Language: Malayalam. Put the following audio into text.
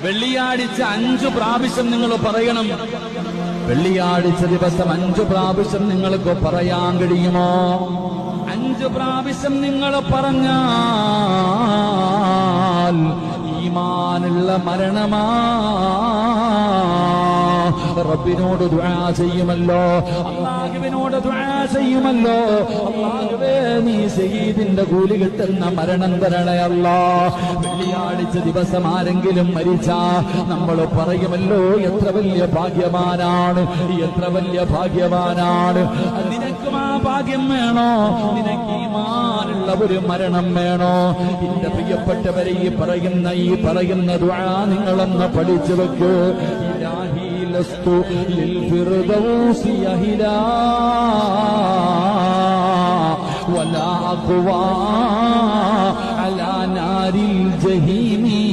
വെള്ളിയാഴ്ച 5 പ്രാവശ്യം നിങ്ങൾ പറയണം. വെള്ളിയാഴ്ച ദിവസം 5 പ്രാവശ്യം നിങ്ങൾക്ക് പറയാൻ കഴിയുമോ? 5 പ്രാവശ്യം നിങ്ങൾ പറഞ്ഞാൽ ഈമാനുള്ള മരണമാ. റബ്ബിനോട് ദുആ ചെയ്യുമല്ലോ, അല്ലാഹുവിനോട് ദുആ ചെയ്യുമല്ലോ, അല്ലാഹുവേ നീ ശഹീദിന്റെ കൂലി കിട്ടുന്ന മരണം തരണേ അല്ലാഹ്. വെള്ളിയാഴ്ച ദിവസം ആരെങ്കിലും മരിച്ചാ നമ്മൾ പറയുമല്ലോ, എത്ര വലിയ ഭാഗ്യവാനാണ്, എത്ര വലിയ ഭാഗ്യവാനാണ്. നിനക്കും ആ ഭാഗ്യം വേണോ? നിനക്ക് ഈമാനുള്ള ഒരു മരണം വേണോ? എന്റെ പ്രിയപ്പെട്ടവരെ, ഈ പറയുന്ന ദുആ നിങ്ങളൊന്ന് പഠിച്ചു വെക്കൂ. ഇലാഹി ലസ്തു ലിൽ ഫിർദൗസി അഹിലാ വലാ അഖ്വാ അലാ നാരിൽ ജഹീമി